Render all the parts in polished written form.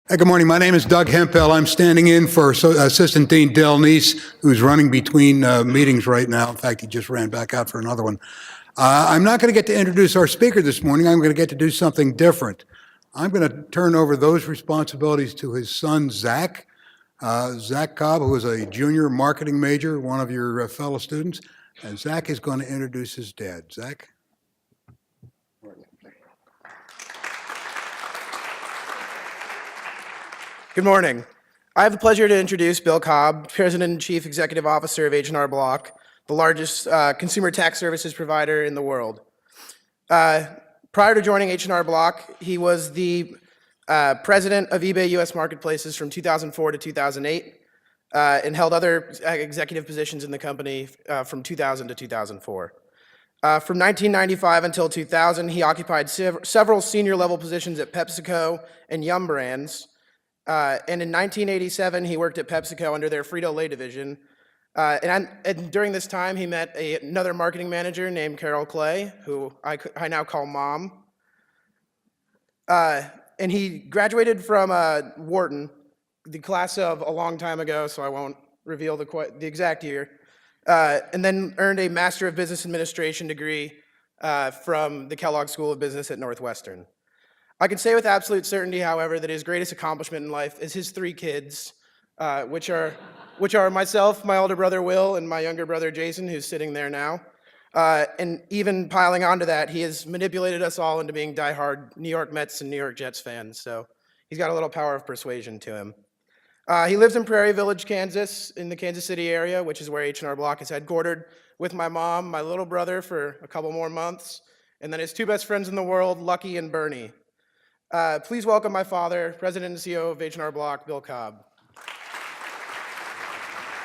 Hey, good morning. My name is Doug Hempel. I'm standing in for Assistant Dean Del Neese, who's running between meetings right now. In fact, he just ran back out for another one. I'm not going to get to introduce our speaker this morning. I'm going to get to do something different. I'm going to turn over those responsibilities to his son, Zach. Zach Cobb, who is a junior marketing major, one of your fellow students. And Zach is going to introduce his dad. Zach? Good morning. I have the pleasure to introduce Bill Cobb, President and Chief Executive Officer of H&R Block, the largest consumer tax services provider in the world. Prior to joining H&R Block, he was the president of eBay US Marketplaces from 2004 to 2008 and held other executive positions in the company from 2000 to 2004. From 1995 until 2000, he occupied several senior level positions at PepsiCo and Yum Brands. And in 1987, he worked at PepsiCo under their Frito-Lay division. And during this time, he met another marketing manager named Carol Clay, who I now call Mom. And he graduated from Wharton, the class of a long time ago, so I won't reveal the exact year, and then earned a Master of Business Administration degree from the Kellogg School of Business at Northwestern. I can say with absolute certainty, however, that his greatest accomplishment in life is his 3 kids, which are myself, my older brother Will, and my younger brother Jason, who's sitting there now. And even piling onto that, he has manipulated us all into being diehard New York Mets and New York Jets fans, so he's got a little power of persuasion to him. He lives in Prairie Village, Kansas, in the Kansas City area, which is where H&R Block is headquartered, with my mom, my little brother for a couple more months, and then his 2 best friends in the world, Lucky and Bernie. Please welcome my father, President and CEO of H&R Block, Bill Cobb.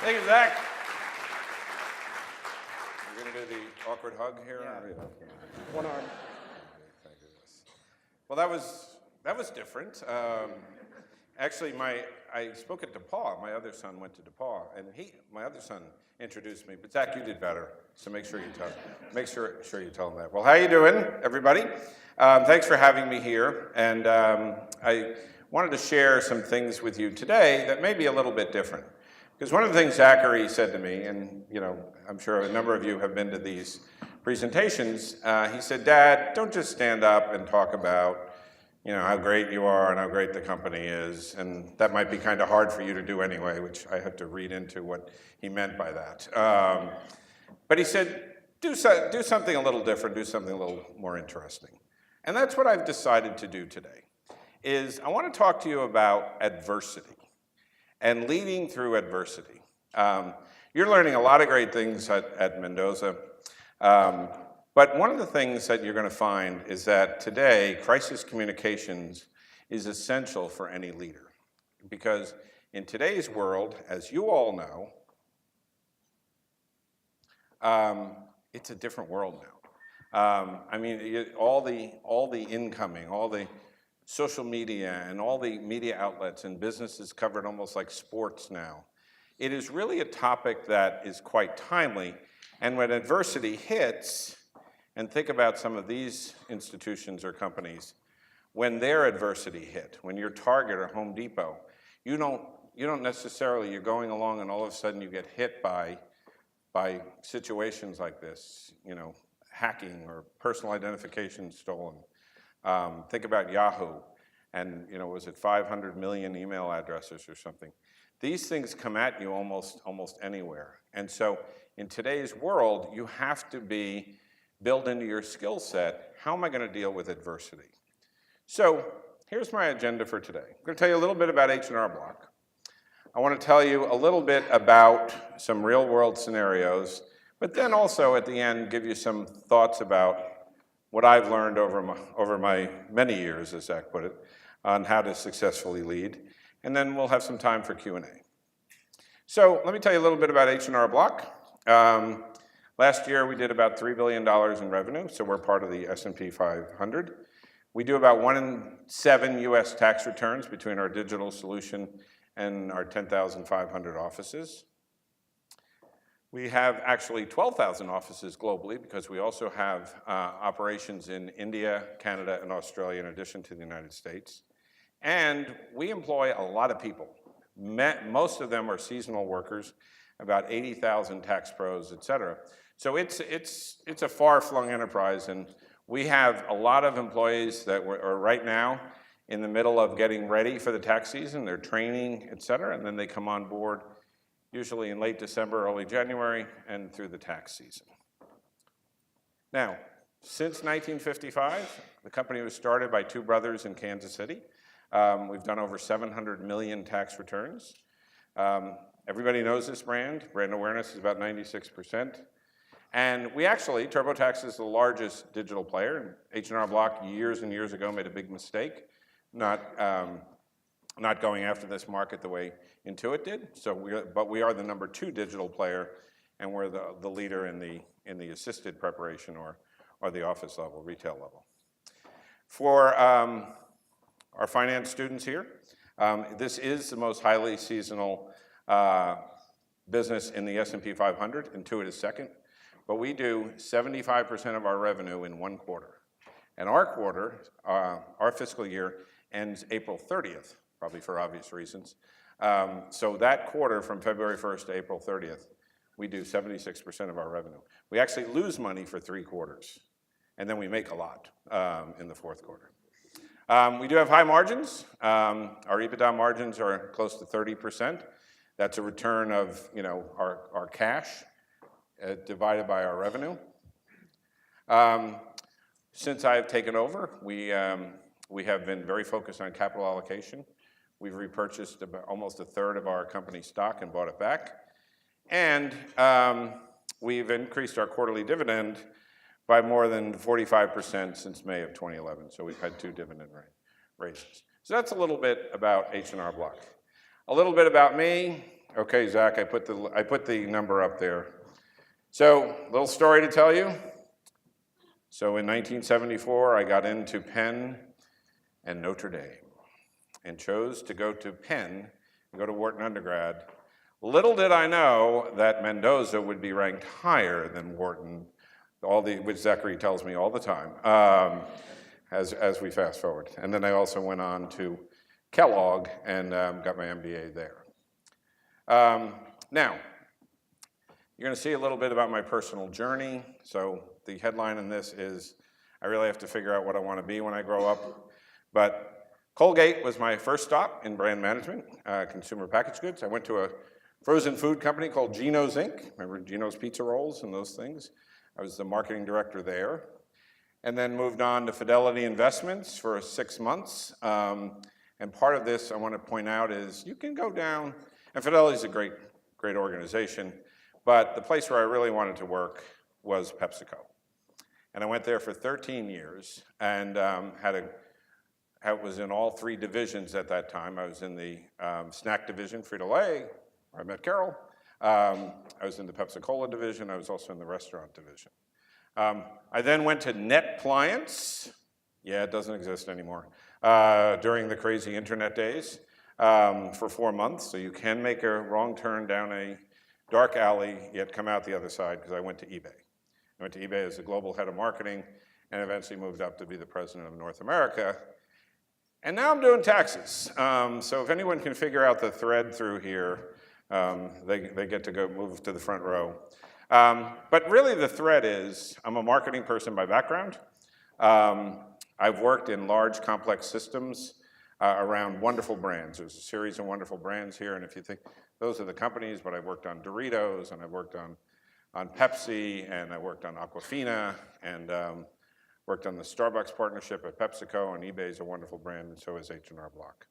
Thank you, Zach. You're going to do the awkward hug here? Yeah. One arm. Thank you. Well, that was different. Actually, I spoke at DePaul. My other son went to DePaul, and my other son introduced me. But Zach, you did better. So make sure you tell him that. Well, how you doing, everybody? Thanks for having me here, and I wanted to share some things with you today that may be a little bit different. Because one of the things Zachary said to me, and I'm sure a number of you have been to these presentations, he said, "Dad, don't just stand up and talk about how great you are and how great the company is, and that might be kind of hard for you to do anyway," which I had to read into what he meant by that. But he said, do something a little different, do something a little more interesting. And that's what I've decided to do today, is I want to talk to you about adversity and leading through adversity. You're learning a lot of great things at Mendoza, but one of the things that you're going to find is that today, crisis communications is essential for any leader. Because in today's world, as you all know, it's a different world now. All the incoming, all the social media and all the media outlets and businesses covered almost like sports now. It is really a topic that is quite timely, and when adversity hits, and think about some of these institutions or companies, when their adversity hit, when you're Target or Home Depot, you don't necessarily, you're going along and all of a sudden you get hit by situations like this, hacking or personal identification stolen. Think about Yahoo, and was it 500 million email addresses or something? These things come at you almost anywhere. And so in today's world, you have to build into your skill set, how am I going to deal with adversity? So here's my agenda for today. I'm going to tell you a little bit about H&R Block. I want to tell you a little bit about some real world scenarios, but then also at the end give you some thoughts about what I've learned over my many years, as Zach put it, on how to successfully lead. And then we'll have some time for Q&A. So let me tell you a little bit about H&R Block. Last year we did about $3 billion in revenue, so we're part of the S&P 500. We do about 1 in 7 US tax returns between our digital solution and our 10,500 offices. We have actually 12,000 offices globally because we also have operations in India, Canada, and Australia in addition to the United States. And we employ a lot of people. Most of them are seasonal workers, about 80,000 tax pros, et cetera. So it's a far-flung enterprise, and we have a lot of employees that are right now in the middle of getting ready for the tax season. They're training, et cetera, and then they come on board usually in late December, early January, and through the tax season. Now, since 1955, the company was started by two brothers in Kansas City. We've done over 700 million tax returns. Everybody knows this brand. Brand awareness is about 96%. And we actually, TurboTax is the largest digital player. H&R Block years and years ago made a big mistake, not going after this market the way Intuit did. But we are the #2 digital player, and we're the leader in the assisted preparation or the office level, retail level. For our finance students here, this is the most highly seasonal business in the S&P 500. Intuit is second. But we do 75% of our revenue in one quarter. And our quarter, our fiscal year, ends April 30th, probably for obvious reasons. So that quarter from February 1st to April 30th, we do 76% of our revenue. We actually lose money for 3 quarters, and then we make a lot in the 4th quarter. We do have high margins. Our EBITDA margins are close to 30%. That's a return of our cash divided by our revenue. Since I've taken over, we have been very focused on capital allocation. We've repurchased almost a third of our company stock and bought it back. And we've increased our quarterly dividend by more than 45% since May of 2011. So we've had 2 dividend raises. So that's a little bit about H&R Block. A little bit about me. Okay, Zach, I put the number up there. So, little story to tell you. So in 1974, I got into Penn and Notre Dame and chose to go to Penn and go to Wharton undergrad. Little did I know that Mendoza would be ranked higher than Wharton, which Zachary tells me all the time, as we fast forward. And then I also went on to Kellogg and got my MBA there. Now, you're going to see a little bit about my personal journey. So the headline in this is, I really have to figure out what I want to be when I grow up. But Colgate was my first stop in brand management, consumer packaged goods. I went to a frozen food company called Geno's Inc. Remember Geno's Pizza Rolls and those things? I was the marketing director there. And then moved on to Fidelity Investments for 6 months. And part of this I want to point out is you can go down, and Fidelity's a great organization, but the place where I really wanted to work was PepsiCo. And I went there for 13 years and I was in all 3 divisions at that time. I was in the snack division, Frito-Lay, where I met Carol. I was in the Pepsi-Cola division. I was also in the restaurant division. I then went to NetPliance. Yeah, it doesn't exist anymore. During the crazy internet days for 4 months. So you can make a wrong turn down a dark alley, yet come out the other side, because I went to eBay. I went to eBay as the global head of marketing and eventually moved up to be the president of North America. And now I'm doing taxes. So if anyone can figure out the thread through here, they get to go move to the front row. But really the thread is, I'm a marketing person by background. I've worked in large, complex systems around wonderful brands. There's a series of wonderful brands here, and if you think, those are the companies, but I've worked on Doritos, and I've worked on Pepsi, and I worked on Aquafina, and worked on the Starbucks partnership at PepsiCo, and eBay is a wonderful brand, and so is H&R Block.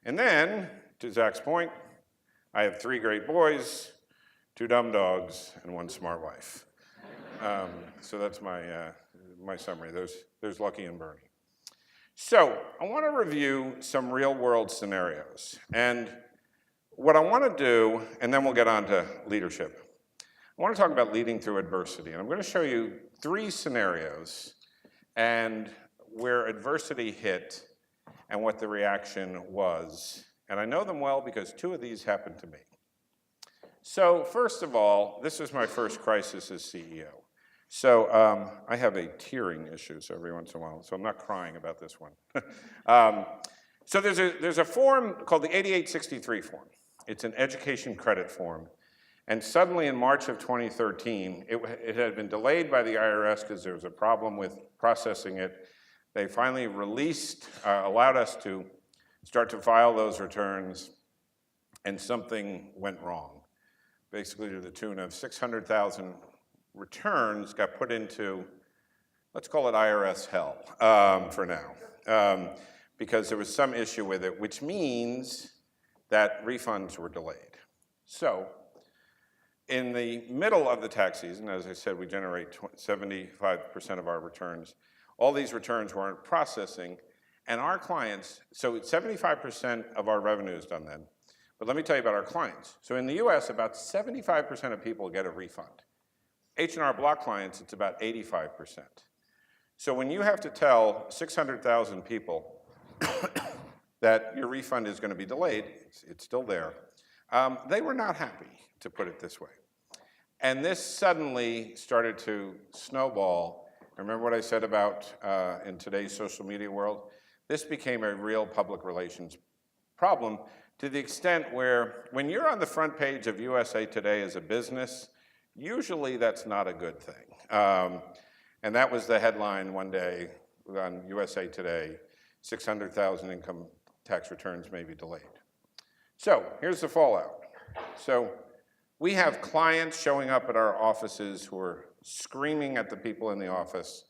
And then, to Zach's point, I have 3 great boys, 2 dumb dogs, and 1 smart wife. So that's my summary. There's Lucky and Bernie. So I want to review some real-world scenarios. And what I want to do, and then we'll get on to leadership. I want to talk about leading through adversity. And I'm going to show you 3 scenarios and where adversity hit and what the reaction was. And I know them well because 2 of these happened to me. So first of all, this was my first crisis as CEO. So I have a tearing issue, so every once in a while, so I'm not crying about this one. So there's a form called the 8863 form. It's an education credit form. And suddenly in March of 2013, it had been delayed by the IRS because there was a problem with processing it. They finally allowed us to start to file those returns, and something went wrong. Basically to the tune of 600,000 returns got put into, let's call it IRS hell for now, because there was some issue with it, which means that refunds were delayed. So in the middle of the tax season, as I said, we generate 75% of our returns. All these returns weren't processing, and our clients, so 75% of our revenue is done then. But let me tell you about our clients. So in the US, about 75% of people get a refund. H&R Block clients, it's about 85%. So when you have to tell 600,000 people that your refund is going to be delayed, it's still there, they were not happy, to put it this way. And this suddenly started to snowball. Remember what I said about in today's social media world? This became a real public relations problem to the extent where when you're on the front page of USA Today as a business, usually that's not a good thing. And that was the headline one day on USA Today, 600,000 income tax returns may be delayed. So here's the fallout. So we have clients showing up at our offices who are screaming at the people in the office.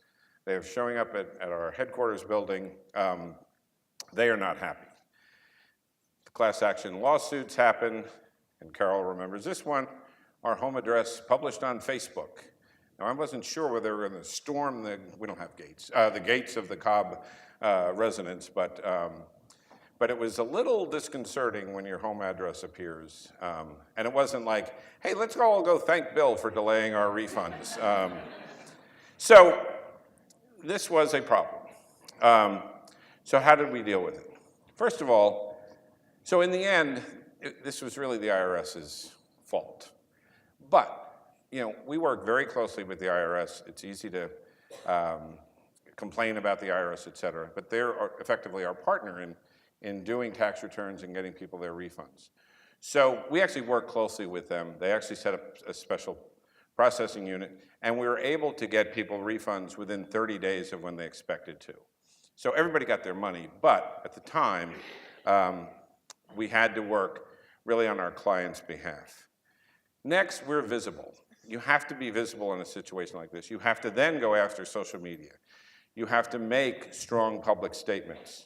They're showing up at our headquarters building. They are not happy. The class action lawsuits happen, and Carol remembers this one, our home address published on Facebook. Now, I wasn't sure whether they were going to storm we don't have gates, the gates of the Cobb residence, but it was a little disconcerting when your home address appears. And it wasn't like, hey, let's all go thank Bill for delaying our refunds. So this was a problem. So how did we deal with it? First of all, so in the end, this was really the IRS's fault. But we work very closely with the IRS. It's easy to complain about the IRS, et cetera, but they're effectively our partner in doing tax returns and getting people their refunds. So we actually work closely with them. They actually set up a special processing unit, and we were able to get people refunds within 30 days of when they expected to. So everybody got their money, but at the time, we had to work really on our clients' behalf. Next, we're visible. You have to be visible in a situation like this. You have to then go after social media. You have to make strong public statements.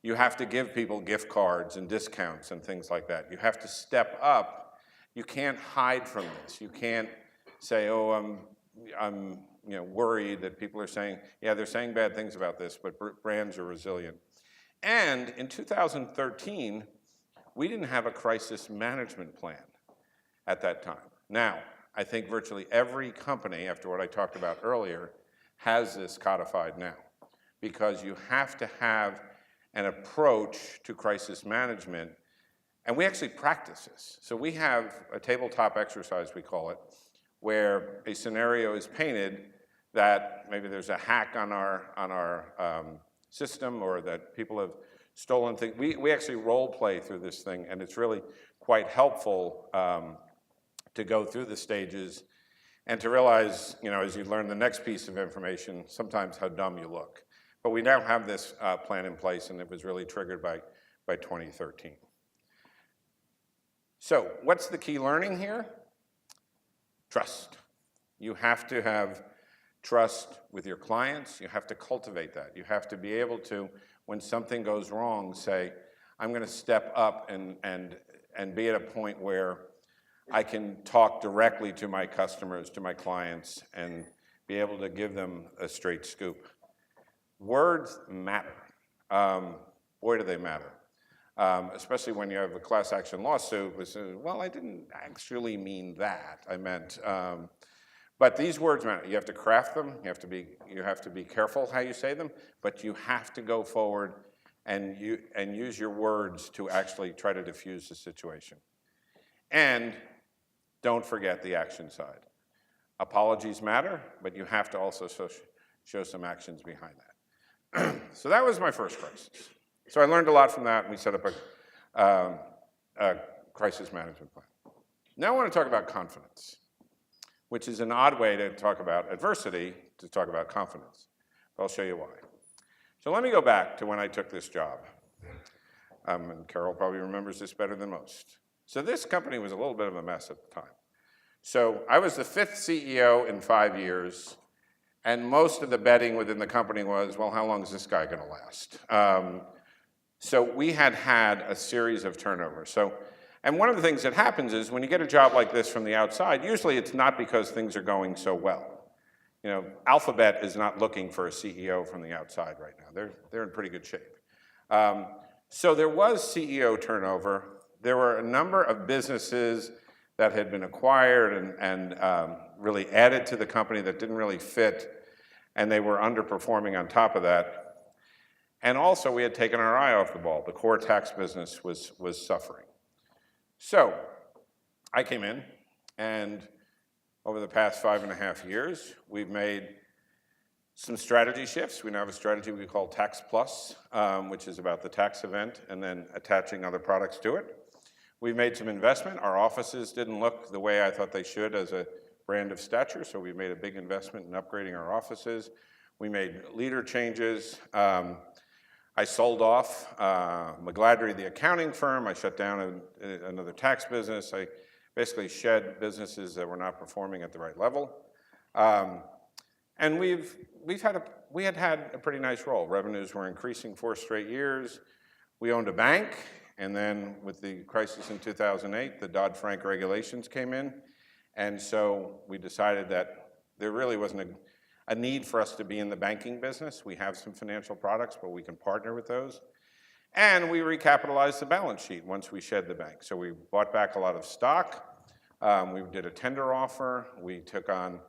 You have to give people gift cards and discounts and things like that. You have to step up. You can't hide from this. You can't say, oh, I'm worried that people are saying, yeah, they're saying bad things about this, but brands are resilient. And in 2013, we didn't have a crisis management plan at that time. Now, I think virtually every company, after what I talked about earlier, has this codified now, because you have to have an approach to crisis management, and we actually practice this. So we have a tabletop exercise, we call it, where a scenario is painted that maybe there's a hack on our system, or that people have stolen things. We actually role play through this thing, and it's really quite helpful to go through the stages and to realize, as you learn the next piece of information, sometimes how dumb you look. But we now have this plan in place, and it was really triggered by 2013. So what's the key learning here? Trust. You have to have trust with your clients. You have to cultivate that. You have to be able to, when something goes wrong, say, I'm going to step up and be at a point where I can talk directly to my customers, to my clients, and be able to give them a straight scoop. Words matter. Boy, do they matter. Especially when you have a class action lawsuit, which says, well, I didn't actually mean that. I meant, but these words matter. You have to craft them. You have to be careful how you say them, but you have to go forward and use your words to actually try to diffuse the situation. And don't forget the action side. Apologies matter, but you have to also show some actions behind that. So that was my first crisis. So I learned a lot from that, and we set up a crisis management plan. Now I want to talk about confidence, which is an odd way to talk about adversity, to talk about confidence. But I'll show you why. So let me go back to when I took this job. And Carol probably remembers this better than most. So this company was a little bit of a mess at the time. So I was the 5th CEO in 5 years, and most of the betting within the company was, well, how long is this guy going to last? So we had a series of turnovers. And one of the things that happens is when you get a job like this from the outside, usually it's not because things are going so well. You know, Alphabet is not looking for a CEO from the outside right now. They're in pretty good shape. So there was CEO turnover. There were a number of businesses that had been acquired and really added to the company that didn't really fit, and they were underperforming on top of that. And also we had taken our eye off the ball. The core tax business was suffering. So I came in, and over the past 5.5 years, we've made some strategy shifts. We now have a strategy we call Tax Plus, which is about the tax event and then attaching other products to it. We've made some investment. Our offices didn't look the way I thought they should as a brand of stature, so we made a big investment in upgrading our offices. We made leader changes. I sold off McGladrey, the accounting firm. I shut down another tax business. I basically shed businesses that were not performing at the right level. And we had a pretty nice roll. Revenues were increasing 4 straight years. We owned a bank, and then with the crisis in 2008, the Dodd-Frank regulations came in. And so we decided that there really wasn't a need for us to be in the banking business. We have some financial products, but we can partner with those. And we recapitalized the balance sheet once we shed the bank. So we bought back a lot of stock. We did a tender offer. We took on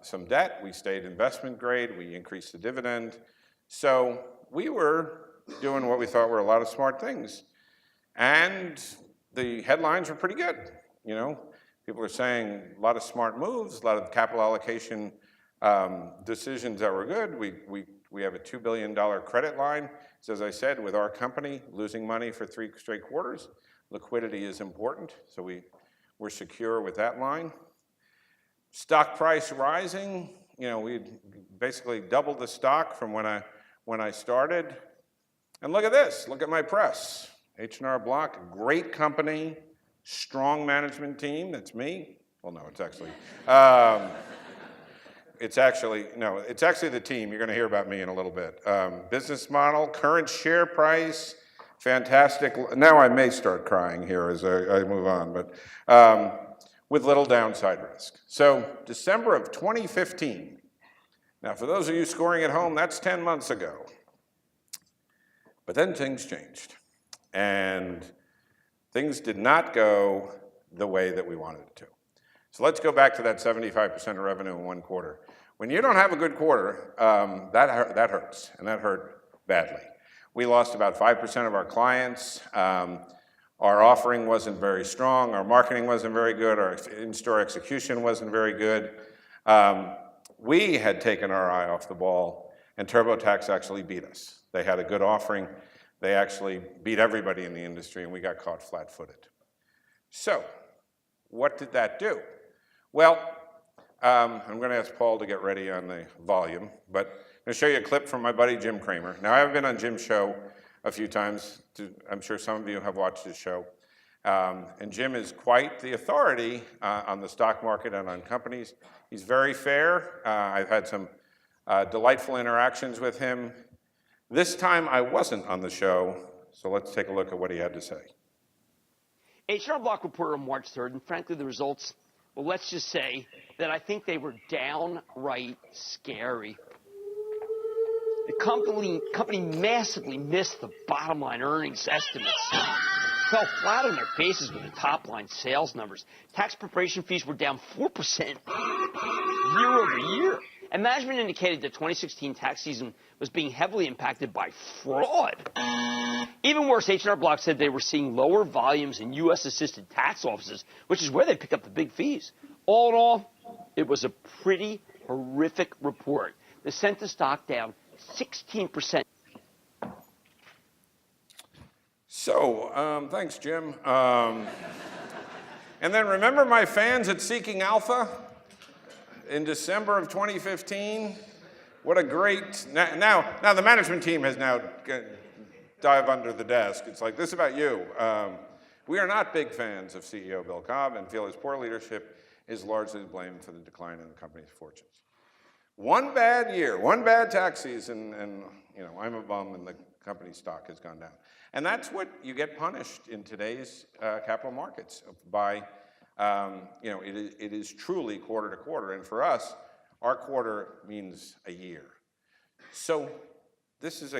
some debt. We stayed investment grade. We increased the dividend. So we were doing what we thought were a lot of smart things. And the headlines were pretty good. You know, people are saying a lot of smart moves, a lot of capital allocation decisions that were good. We have a $2 billion credit line. So as I said, with our company losing money for 3 straight quarters, liquidity is important. So we're secure with that line. Stock price rising. You know, we basically doubled the stock from when I started. And look at this. Look at my press. H&R Block, great company, strong management team. That's me. Well, no, it's actually. It's actually the team. You're going to hear about me in a little bit. Business model, current share price, fantastic. Now I may start crying here as I move on, but with little downside risk. So December of 2015. Now, for those of you scoring at home, that's 10 months ago. But then things changed, and things did not go the way that we wanted it to. So let's go back to that 75% of revenue in 1 quarter. When you don't have a good quarter, that hurts, and that hurt badly. We lost about 5% of our clients. Our offering wasn't very strong. Our marketing wasn't very good. Our in-store execution wasn't very good. We had taken our eye off the ball, and TurboTax actually beat us. They had a good offering. They actually beat everybody in the industry, and we got caught flat-footed. So what did that do? Well, I'm going to ask Paul to get ready on the volume, but I'm going to show you a clip from my buddy Jim Cramer. Now, I've been on Jim's show a few times. I'm sure some of you have watched his show. And Jim is quite the authority on the stock market and on companies. He's very fair. I've had some delightful interactions with him. This time I wasn't on the show, so let's take a look at what he had to say. H&R Block reported on March 3rd, and frankly, the results, well, let's just say that I think they were downright scary. The company massively missed the bottom line earnings estimates. Fell flat on their faces with the top line sales numbers. Tax preparation fees were down 4% year over year. And management indicated that 2016 tax season was being heavily impacted by fraud. Even worse, H&R Block said they were seeing lower volumes in U.S.-assisted tax offices, which is where they pick up the big fees. All in all, It was a pretty horrific report. They sent the stock down 16%. So, thanks, Jim. And then remember my fans at Seeking Alpha in December of 2015? What a great, now the management team has now dive under the desk. It's like, this is about you. We are not big fans of CEO Bill Cobb and feel his poor leadership is largely to blame for the decline in the company's fortunes. One bad year, one bad tax season, and I'm a bum and the company's stock has gone down. And that's what you get punished in today's capital markets by, it is truly quarter to quarter. And for us, our quarter means a year. So this is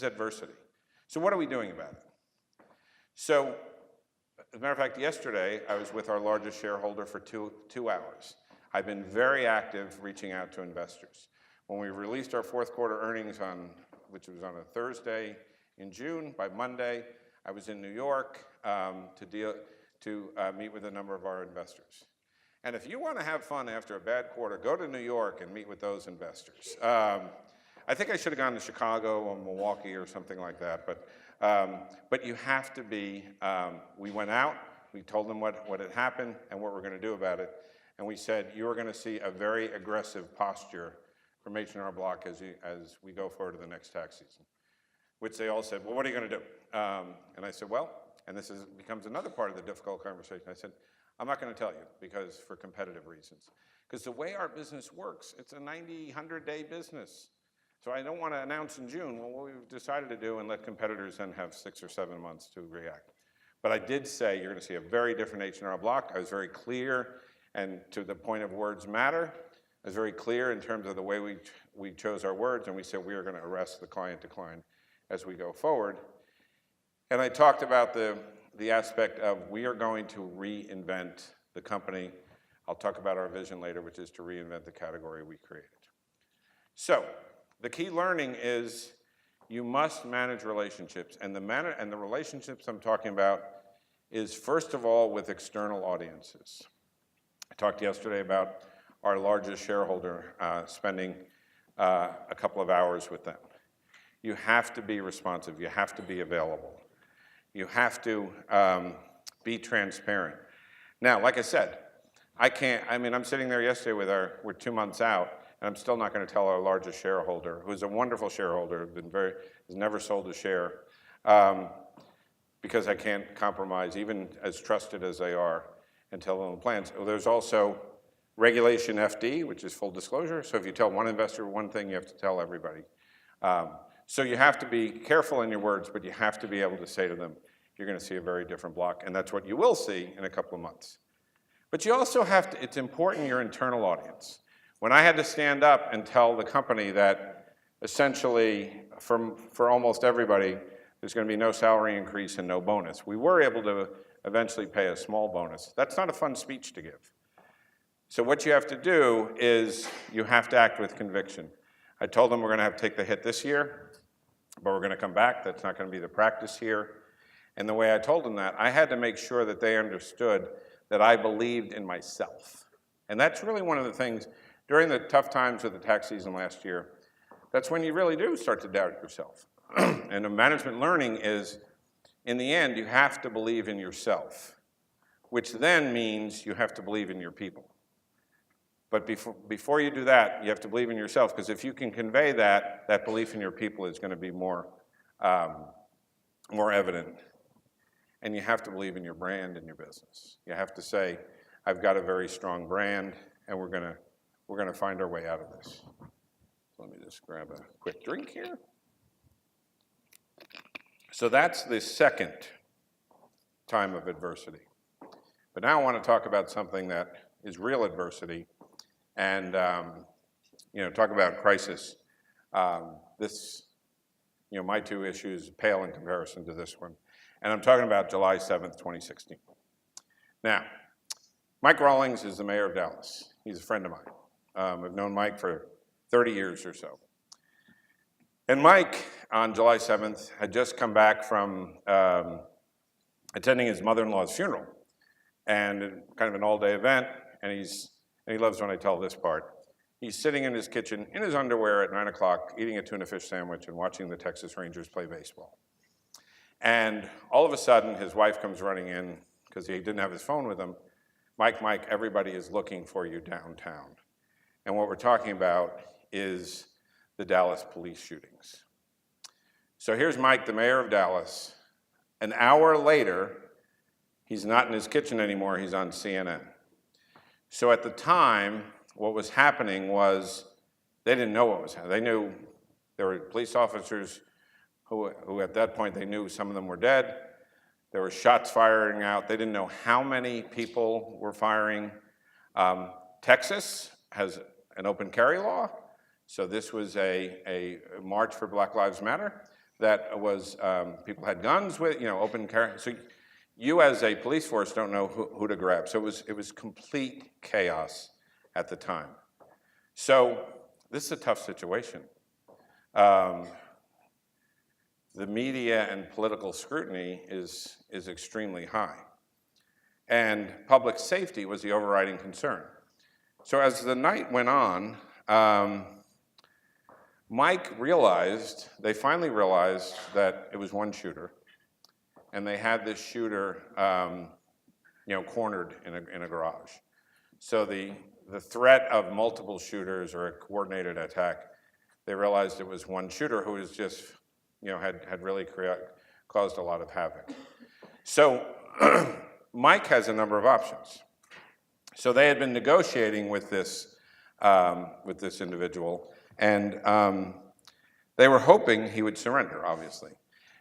adversity. So what are we doing about it? So, as a matter of fact, yesterday I was with our largest shareholder for two hours. I've been very active reaching out to investors. When we released our fourth quarter earnings which was on a Thursday in June, by Monday, I was in New York to meet with a number of our investors. And if you want to have fun after a bad quarter, go to New York and meet with those investors. I think I should have gone to Chicago or Milwaukee or something like that, but you have to be, we went out, we told them what had happened and what we're going to do about it, and we said, you are going to see a very aggressive posture from H&R Block as we go forward to the next tax season, which they all said, well, what are you going to do? And I said, well, and this becomes another part of the difficult conversation. I said, I'm not going to tell you because for competitive reasons. Because the way our business works, it's a 90, 100-day business. So I don't want to announce in June, well, what we've decided to do and let competitors then have 6 or 7 months to react. But I did say you're going to see a very different H&R Block. I was very clear, and to the point of words matter, I was very clear in terms of the way we chose our words, and we said we are going to arrest the client decline as we go forward. And I talked about the aspect of we are going to reinvent the company. I'll talk about our vision later, which is to reinvent the category we created. So the key learning is you must manage relationships. And the relationships I'm talking about is, first of all, with external audiences. I talked yesterday about our largest shareholder spending a couple of hours with them. You have to be responsive. You have to be available. You have to be transparent. Now, like I said, I'm sitting there yesterday we're 2 months out, and I'm still not going to tell our largest shareholder, who's a wonderful shareholder, has never sold a share, because I can't compromise, even as trusted as they are, and tell them the plans. There's also Regulation FD, which is full disclosure. So if you tell one investor one thing, you have to tell everybody. So you have to be careful in your words, but you have to be able to say to them, you're going to see a very different block, and that's what you will see in a couple of months. But you also have to, it's important your internal audience. When I had to stand up and tell the company that essentially for almost everybody, there's going to be no salary increase and no bonus, we were able to eventually pay a small bonus. That's not a fun speech to give. So what you have to do is you have to act with conviction. I told them we're going to have to take the hit this year, but we're going to come back. That's not going to be the practice here. And the way I told them that, I had to make sure that they understood that I believed in myself. And that's really one of the things, during the tough times of the tax season last year, that's when you really do start to doubt yourself. And the management learning is, in the end, you have to believe in yourself, which then means you have to believe in your people. But before you do that, you have to believe in yourself, because if you can convey that belief in your people is going to be more evident. And you have to believe in your brand and your business. You have to say, I've got a very strong brand, and we're going to find our way out of this. Let me just grab a quick drink here. So that's the second time of adversity. But now I want to talk about something that is real adversity, and talk about crisis. My two issues pale in comparison to this one. And I'm talking about July 7th, 2016. Now, Mike Rawlings is the mayor of Dallas. He's a friend of mine. I've known Mike for 30 years or so. And Mike, on July 7th, had just come back from attending his mother-in-law's funeral, and kind of an all-day event, and he's and he loves when I tell this part. He's sitting in his kitchen in his underwear at 9 o'clock, eating a tuna fish sandwich and watching the Texas Rangers play baseball. And all of a sudden, his wife comes running in because he didn't have his phone with him. Mike, everybody is looking for you downtown. And what we're talking about is the Dallas police shootings. So here's Mike, the mayor of Dallas. An hour later, he's not in his kitchen anymore, he's on CNN. So at the time, what was happening was they didn't know what was happening. They knew there were police officers who at that point they knew some of them were dead. There were shots firing out. They didn't know how many people were firing. Texas has an open carry law. So this was a march for Black Lives Matter that was, people had guns with, open carry. So you as a police force don't know who to grab. So it was complete chaos at the time. So this is a tough situation. The media and political scrutiny is extremely high. And public safety was the overriding concern. So as the night went on, they finally realized that it was one shooter, and they had this shooter, cornered in a garage. So the threat of multiple shooters or a coordinated attack, they realized it was one shooter who was just, had really caused a lot of havoc. So Mike has a number of options. So they had been negotiating with this individual, and they were hoping he would surrender, obviously.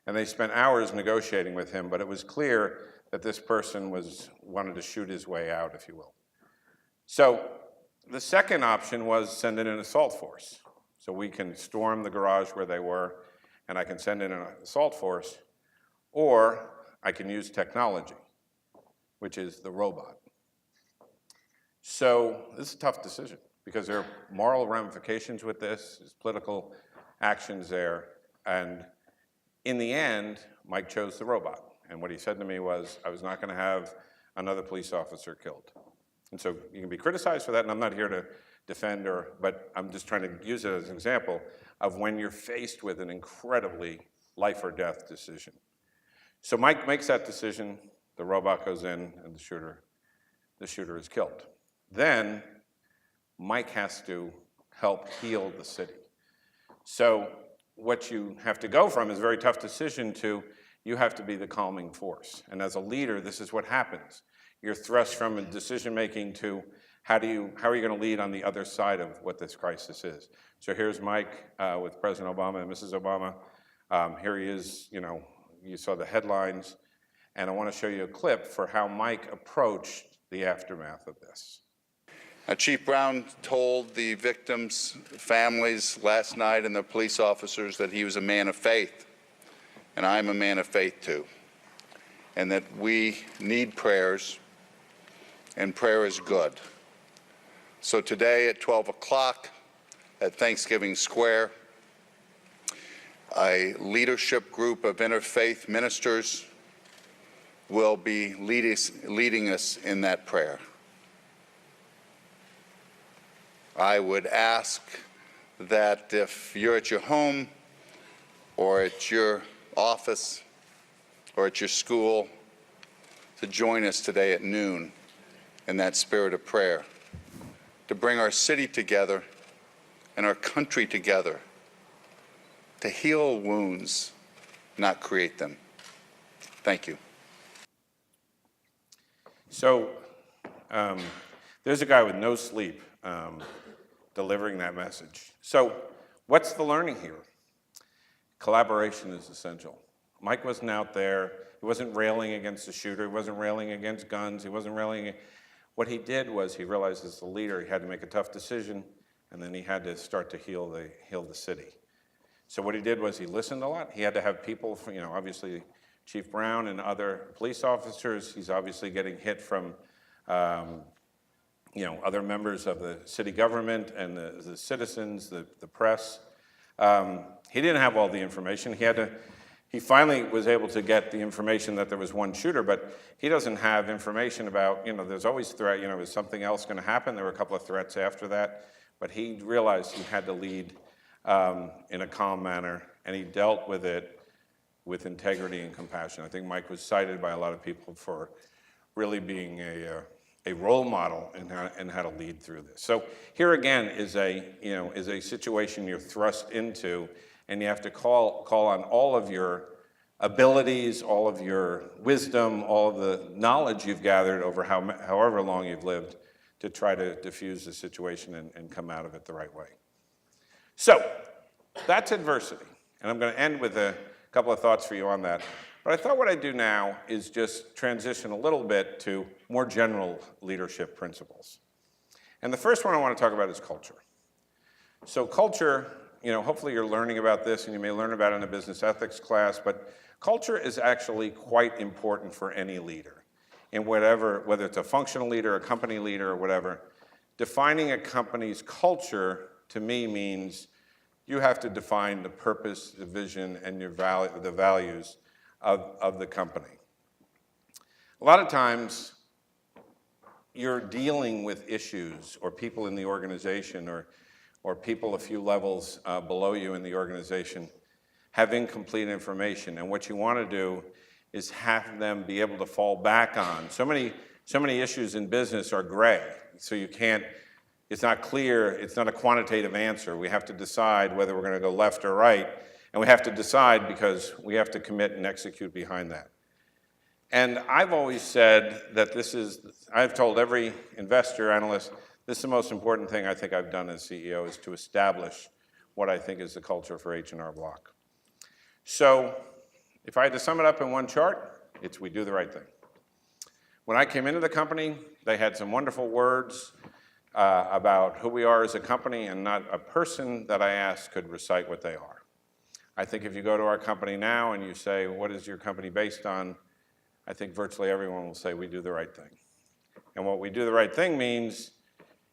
And they spent hours negotiating with him, but it was clear that this person wanted to shoot his way out, if you will. So the second option was send in an assault force. So we can storm the garage where they were, and I can send in an assault force, or I can use technology, which is the robot. So this is a tough decision because there are moral ramifications with this, there's political actions there, and in the end, Mike chose the robot. And what he said to me was, I was not going to have another police officer killed. And so you can be criticized for that, and I'm not here to defend but I'm just trying to use it as an example of when you're faced with an incredibly life or death decision. So Mike makes that decision, the robot goes in, and the shooter is killed. Then Mike has to help heal the city. So what you have to go from is a very tough decision to you have to be the calming force. And as a leader, this is what happens. You're thrust from a decision-making to how are you going to lead on the other side of what this crisis is? So here's Mike with President Obama and Mrs. Obama. Here he is, you saw the headlines. And I want to show you a clip for how Mike approached the aftermath of this. Chief Brown told the victims' families last night and the police officers that he was a man of faith, and I'm a man of faith too, and that we need prayers, and prayer is good. So today at 12 o'clock at Thanksgiving Square, a leadership group of interfaith ministers will be leading us in that prayer. I would ask that if you're at your home or at your office or at your school, to join us today at noon in that spirit of prayer, to bring our city together and our country together, to heal wounds, not create them. Thank you. So there's a guy with no sleep delivering that message. So what's the learning here? Collaboration is essential. Mike wasn't out there. He wasn't railing against the shooter. He wasn't railing against guns. He wasn't railing. What he did was he realized as a leader he had to make a tough decision, and then he had to start to heal the city. So what he did was he listened a lot. He had to have people, obviously Chief Brown and other police officers. He's obviously getting hit from other members of the city government and the citizens, the press. He didn't have all the information. He he finally was able to get the information that there was one shooter, but he doesn't have information about, there's always threat, is something else going to happen? There were a couple of threats after that, but he realized he had to lead in a calm manner, and he dealt with it with integrity and compassion. I think Mike was cited by a lot of people for really being a role model in how to lead through this. So here again is a situation you're thrust into, and you have to call on all of your abilities, all of your wisdom, all of the knowledge you've gathered over however long you've lived to try to diffuse the situation and come out of it the right way. So that's adversity, and I'm going to end with a couple of thoughts for you on that. But I thought what I'd do now is just transition a little bit to more general leadership principles. And the first one I want to talk about is culture. So culture, hopefully you're learning about this, and you may learn about it in a business ethics class, but culture is actually quite important for any leader. And whether it's a functional leader, a company leader, or whatever, defining a company's culture to me means you have to define the purpose, the vision, and the values of the company. A lot of times, you're dealing with issues or people in the organization or people a few levels below you in the organization have incomplete information. And what you want to do is have them be able to fall back on. So many issues in business are gray, so it's not clear, it's not a quantitative answer. We have to decide whether we're going to go left or right, and we have to decide because we have to commit and execute behind that. And I've always said that I've told every investor, analyst, this is the most important thing I think I've done as CEO is to establish what I think is the culture for H&R Block. So if I had to sum it up in one chart, it's we do the right thing. When I came into the company, they had some wonderful words about who we are as a company, and not a person that I asked could recite what they are. I think if you go to our company now and you say, what is your company based on? I think virtually everyone will say we do the right thing. And what we do the right thing means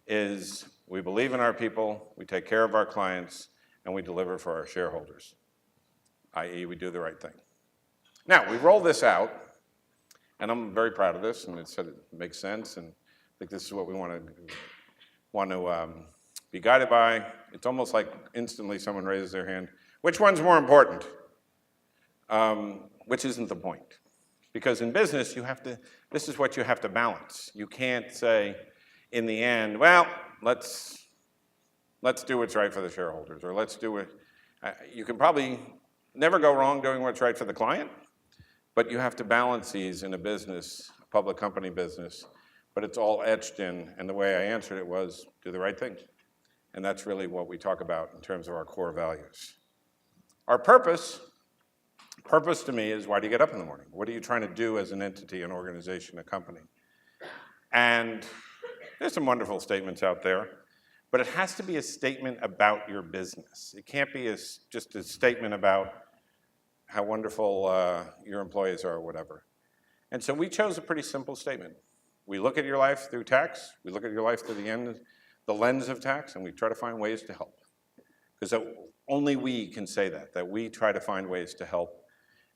is we believe in our people, we take care of our clients, and we deliver for our shareholders, i.e. we do the right thing. Now, we roll this out, and I'm very proud of this, and it makes sense, and I think this is what we want to be guided by. It's almost like instantly someone raises their hand. Which one's more important? Which isn't the point. Because in business, this is what you have to balance. You can't say, in the end, well, let's do what's right for the shareholders, or let's do it. You can probably never go wrong doing what's right for the client, but you have to balance these in a business, a public company business, but it's all etched in, and the way I answered it was, do the right thing. And that's really what we talk about in terms of our core values. Our purpose to me is, why do you get up in the morning? What are you trying to do as an entity, an organization, a company? And there's some wonderful statements out there, but it has to be a statement about your business. It can't be just a statement about how wonderful your employees are or whatever. And so we chose a pretty simple statement. We look at your life through tax, we look at your life through the lens of tax, and we try to find ways to help. Because only we can say that we try to find ways to help.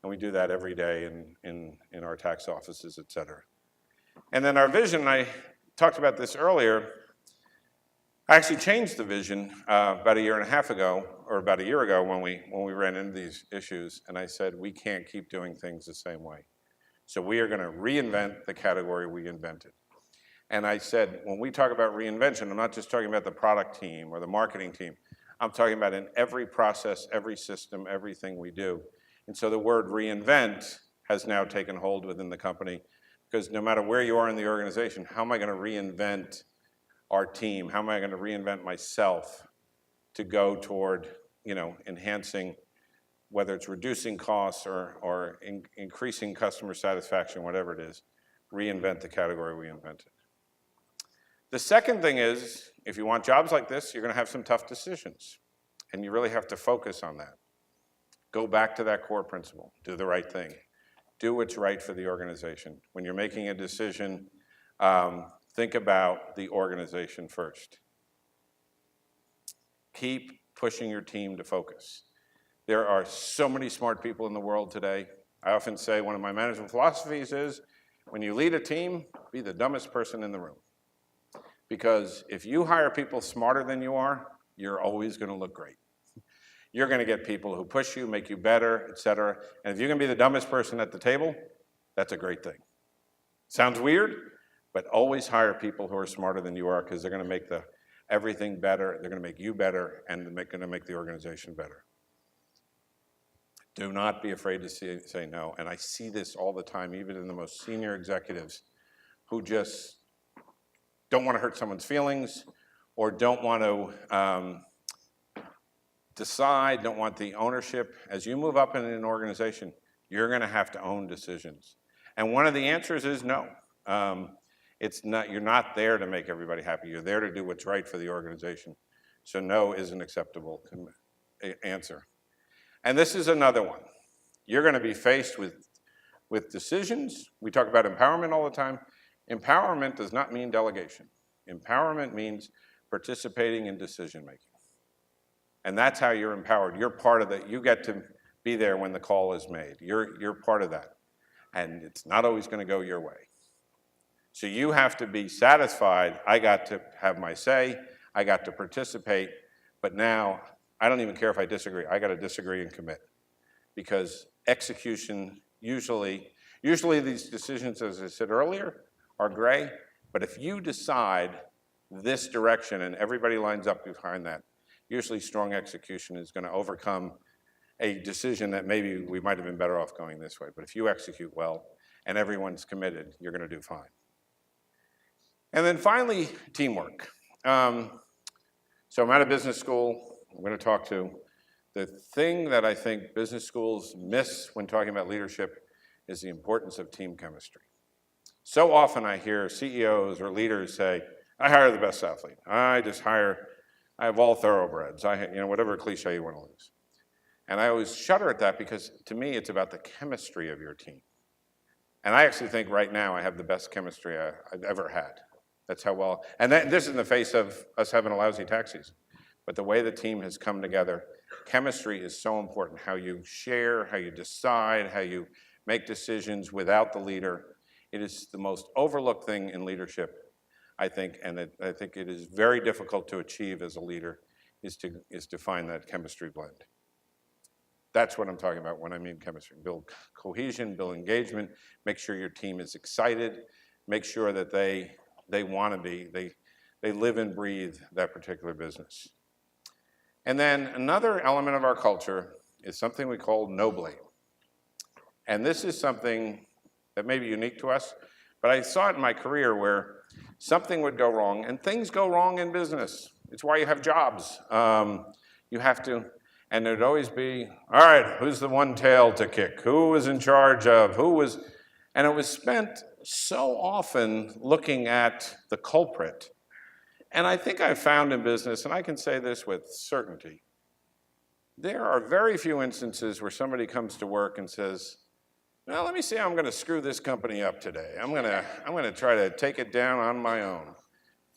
And we do that every day in our tax offices, et cetera. And then our vision, I talked about this earlier. I actually changed the vision about a year and a half ago, or about a year ago when we ran into these issues. And I said, we can't keep doing things the same way. So we are going to reinvent the category we invented. And I said, when we talk about reinvention, I'm not just talking about the product team or the marketing team. I'm talking about in every process, every system, everything we do. And so the word reinvent has now taken hold within the company, because no matter where you are in the organization, how am I going to reinvent our team? How am I going to reinvent myself to go toward, enhancing, whether it's reducing costs or increasing customer satisfaction, whatever it is, reinvent the category we invented. The second thing is, if you want jobs like this, you're going to have some tough decisions, and you really have to focus on that. Go back to that core principle. Do the right thing. Do what's right for the organization. When you're making a decision, think about the organization first. Keep pushing your team to focus. There are so many smart people in the world today. I often say one of my management philosophies is, when you lead a team, be the dumbest person in the room. Because if you hire people smarter than you are, you're always going to look great. You're going to get people who push you, make you better, et cetera. And if you're going to be the dumbest person at the table, that's a great thing. Sounds weird, but always hire people who are smarter than you are, because they're going to make everything better, they're going to make you better, and they're going to make the organization better. Do not be afraid to say no. And I see this all the time, even in the most senior executives who just don't want to hurt someone's feelings, or don't want to decide, don't want the ownership. As you move up in an organization, you're going to have to own decisions. And one of the answers is no. You're not there to make everybody happy. You're there to do what's right for the organization. So no is an acceptable answer. And this is another one. You're going to be faced with decisions. We talk about empowerment all the time. Empowerment does not mean delegation. Empowerment means participating in decision making. And that's how you're empowered. You're part of that. You get to be there when the call is made. You're part of that. And it's not always going to go your way. So you have to be satisfied. I got to have my say. I got to participate. But now, I don't even care if I disagree. I got to disagree and commit. Because execution, usually these decisions, as I said earlier, are gray. But if you decide this direction and everybody lines up behind that, usually strong execution is going to overcome a decision that maybe we might have been better off going this way. But if you execute well and everyone's committed, you're going to do fine. And then finally, teamwork. So I'm at a business school. I'm going to talk to the thing that I think business schools miss when talking about leadership is the importance of team chemistry. So often I hear CEOs or leaders say, I hire the best athlete. I have all thoroughbreds. Whatever cliche you want to use. And I always shudder at that, because to me, it's about the chemistry of your team. And I actually think right now I have the best chemistry I've ever had. That's how well, and this is in the face of us having a lousy tax season. But the way the team has come together, chemistry is so important. How you share, how you decide, how you make decisions without the leader. It is the most overlooked thing in leadership, I think, and I think it is very difficult to achieve as a leader, is to find that chemistry blend. That's what I'm talking about when I mean chemistry. Build cohesion, build engagement, make sure your team is excited, make sure that they want to be, they live and breathe that particular business. And then another element of our culture is something we call no blame. And this is something that may be unique to us, but I saw it in my career where something would go wrong, and things go wrong in business. It's why you have jobs. You have to, and there'd always be, all right, who's the one tail to kick? Who was in charge of, and it was spent so often looking at the culprit. And I think I've found in business, and I can say this with certainty, there are very few instances where somebody comes to work and says, well, let me see how I'm going to screw this company up today. I'm going to try to take it down on my own.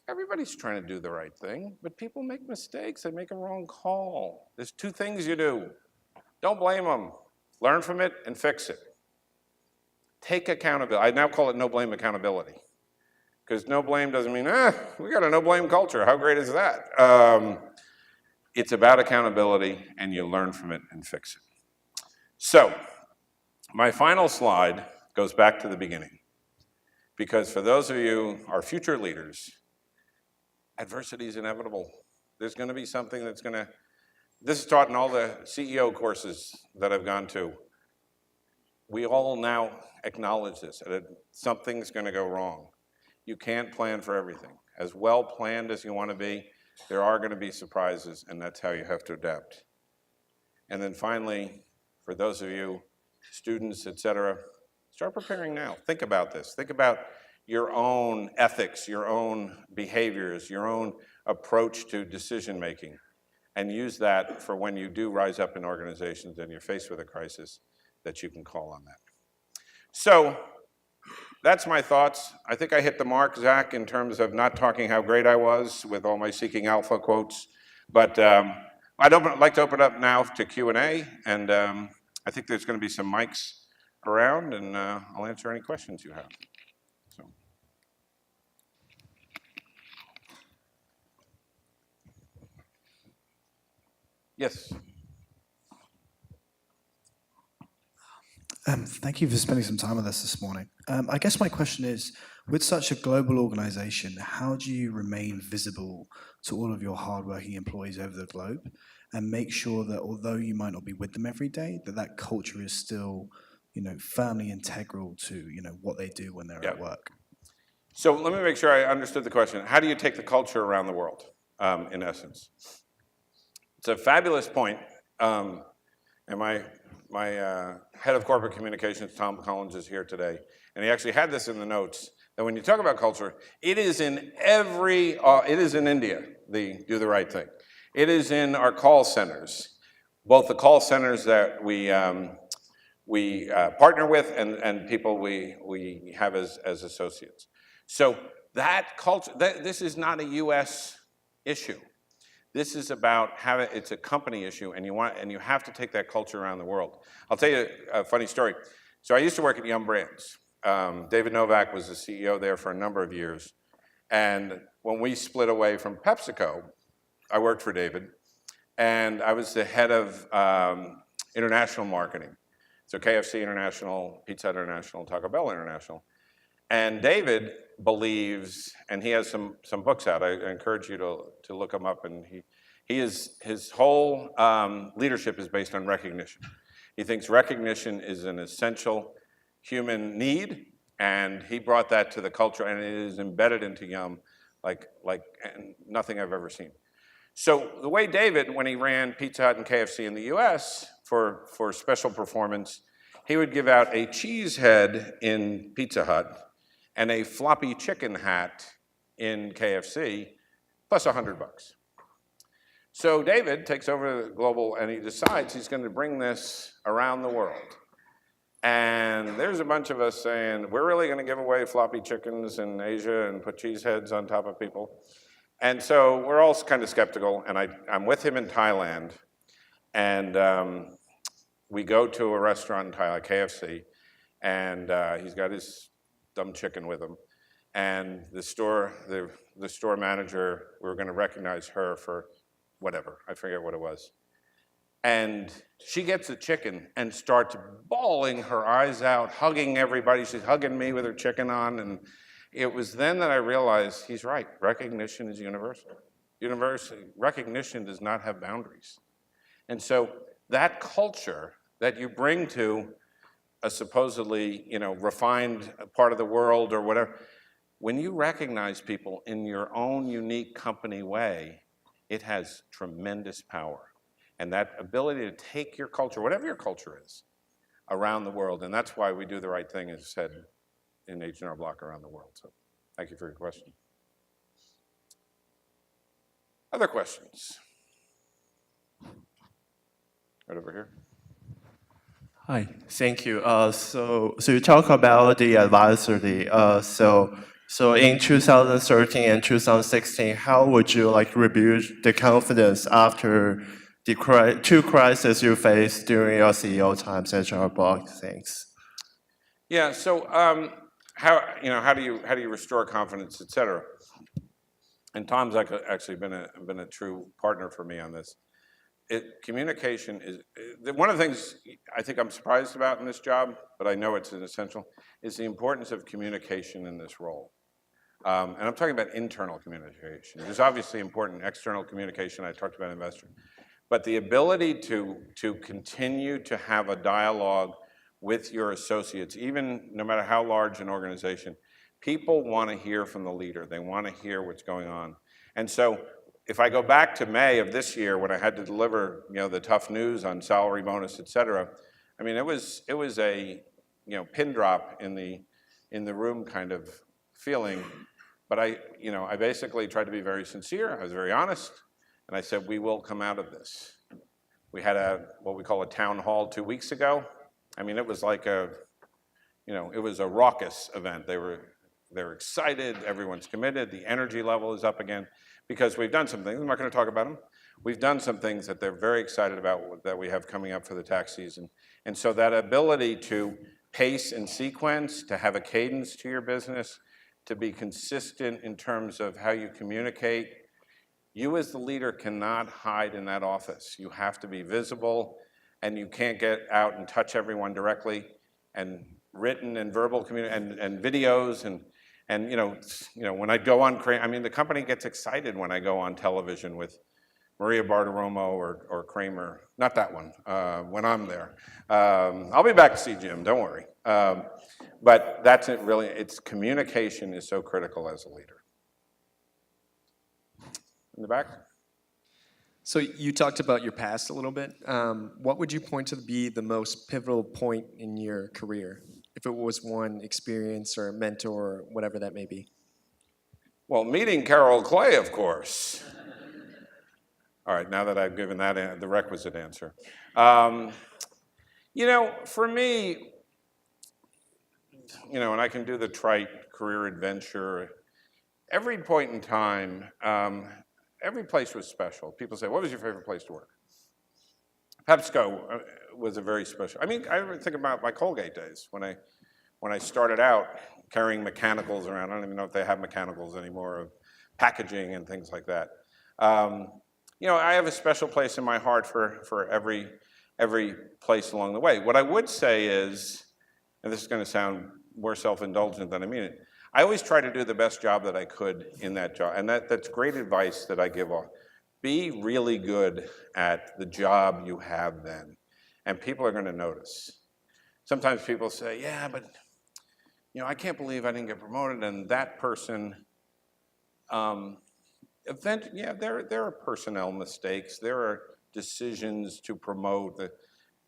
Everybody's trying to do the right thing, but people make mistakes. They make a wrong call. There's two things you do. Don't blame them. Learn from it and fix it. Take accountability. I now call it no blame accountability. Because no blame doesn't mean, we got a no blame culture. How great is that? It's about accountability, and you learn from it and fix it. So, my final slide goes back to the beginning. Because for those of you, our future leaders, adversity is inevitable. There's going to be something that's going to, this is taught in all the CEO courses that I've gone to. We all now acknowledge this, that something's going to go wrong. You can't plan for everything. As well planned as you want to be, there are going to be surprises, and that's how you have to adapt. And then finally, for those of you, students, et cetera, start preparing now. Think about this. Think about your own ethics, your own behaviors, your own approach to decision making, and use that for when you do rise up in organizations and you're faced with a crisis, that you can call on that. So that's my thoughts. I think I hit the mark, Zach, in terms of not talking how great I was with all my Seeking Alpha quotes, but I'd like to open up now to Q&A, and I think there's going to be some mics around, and I'll answer any questions you have. So. Yes. Thank you for spending some time with us this morning. I guess my question is, with such a global organization, how do you remain visible to all of your hardworking employees over the globe and make sure that although you might not be with them every day, that culture is still, firmly integral to, what they do when they're at work? So let me make sure I understood the question. How do you take the culture around the world, in essence? It's a fabulous point. And my head of corporate communications, Tom Collins, is here today. And he actually had this in the notes, that when you talk about culture, it is in it is in India, the Do the Right Thing. It is in our call centers, both the call centers that we partner with and people we have as associates. So that culture, this is not a US issue. This is about it's a company issue, and you have to take that culture around the world. I'll tell you a funny story. So I used to work at Yum Brands. David Novak was the CEO there for a number of years. And when we split away from PepsiCo, I worked for David, and I was the head of international marketing. So KFC International, Pizza Hut International, Taco Bell International. And David believes, and he has some books out. I encourage you to look him up. And his whole leadership is based on recognition. He thinks recognition is an essential human need, and he brought that to the culture, and it is embedded into Yum like nothing I've ever seen. So the way David, when he ran Pizza Hut and KFC in the US for special performance, he would give out a cheese head in Pizza Hut and a floppy chicken hat in KFC, plus $100. So David takes over the global, and he decides he's going to bring this around the world. And there's a bunch of us saying, we're really going to give away floppy chickens in Asia and put cheese heads on top of people. And so we're all kind of skeptical, and I'm with him in Thailand, and we go to a restaurant in Thailand, KFC, and he's got his dumb chicken with him. And the store manager, we were going to recognize her for whatever, I forget what it was. And she gets the chicken and starts bawling her eyes out, hugging everybody. She's hugging me with her chicken on. And it was then that I realized he's right. Recognition is universal. Recognition does not have boundaries. And so that culture that you bring to a supposedly, refined part of the world or whatever, when you recognize people in your own unique company way, it has tremendous power. And that ability to take your culture, whatever your culture is, around the world, and that's why we do the right thing, as said in H&R Block around the world. So thank you for your question. Other questions? Right over here. Hi, thank you. So you talk about the advisory. So in 2013 and 2016, how would you rebuild the confidence after the two crises you faced during your CEO times at H&R Block? Thanks. Yeah. So how do you restore confidence, et cetera? And Tom's actually been a true partner for me on this. Communication is one of the things I think I'm surprised about in this job, but I know it's an essential, is the importance of communication in this role. And I'm talking about internal communication. There's obviously important external communication. I talked about investor. But the ability to continue to have a dialogue with your associates, even no matter how large an organization, people want to hear from the leader. They want to hear what's going on. And so if I go back to May of this year when I had to deliver, the tough news on salary bonus, et cetera, I mean, it was a, pin drop in the room kind of feeling. But I basically tried to be very sincere. I was very honest. And I said, we will come out of this. We had what we call a town hall 2 weeks ago. I mean, it was like it was a raucous event. They were excited, everyone's committed, the energy level is up again, because we've done some things, I'm not gonna talk about them. we've done some things that they're very excited about that we have coming up for the tax season. And so that ability to pace and sequence, to have a cadence to your business, to be consistent in terms of how you communicate. You as the leader cannot hide in that office. You have to be visible, and you can't get out and touch everyone directly. And written and verbal and videos and you know when I go on, I mean the company gets excited when I go on television with Maria Bartiromo or Kramer. Not that one. When I'm there, I'll be back to see Jim. Don't worry. But that's it. Really, it's communication is so critical as a leader. In the back. So you talked about your past a little bit. What would you point to be the most pivotal point in your career? If it was one experience or a mentor or whatever that may be. Well, meeting Carol Clay, of course. All right, now that I've given that the requisite answer. You know, for me, you know, and I can do the trite career adventure, every point in time, every place was special. People say, what was your favorite place to work? PepsiCo was a very special. I mean, I think about my Colgate days when I started out carrying mechanicals around. I don't even know if they have mechanicals anymore, of packaging and things like that. You know, I have a special place in my heart for every place along the way. What I would say is, and this is going to sound more self-indulgent than I mean it, I always try to do the best job that I could in that job, and that's great advice that I give off. Be really good at the job you have then, and people are going to notice. Sometimes people say, yeah, but you know, I can't believe I didn't get promoted, and that person, yeah, there are personnel mistakes, there are decisions to promote,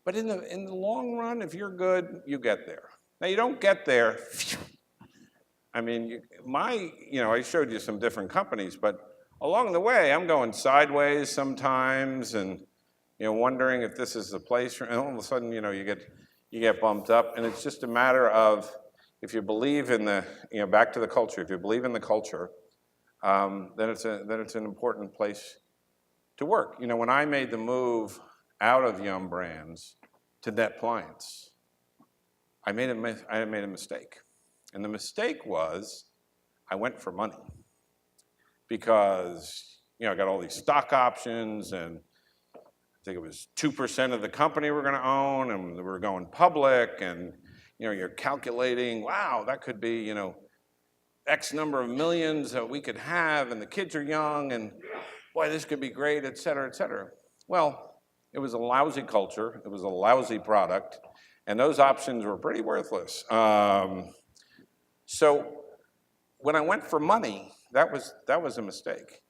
but in the long run, if you're good, you get there. Now, you don't get there, I mean, you know, I showed you some different companies, but along the way, I'm going sideways sometimes, and you know, wondering if this is the place. And all of a sudden, you know, you get bumped up, and it's just a matter of if you believe in the, you know, back to the culture. If you believe in the culture, then it's an important place to work. You know, when I made the move out of Yum Brands to Net Appliance, I made a mistake, and the mistake was I went for money. Because, you know, I got all these stock options, and I think it was 2% of the company we're going to own, and we were going public, and, you know, you're calculating, wow, that could be, you know, X number of millions that we could have, and the kids are young, and boy, this could be great, et cetera, et cetera. Well, it was a lousy culture, it was a lousy product, and those options were pretty worthless. So when I went for money, that was a mistake.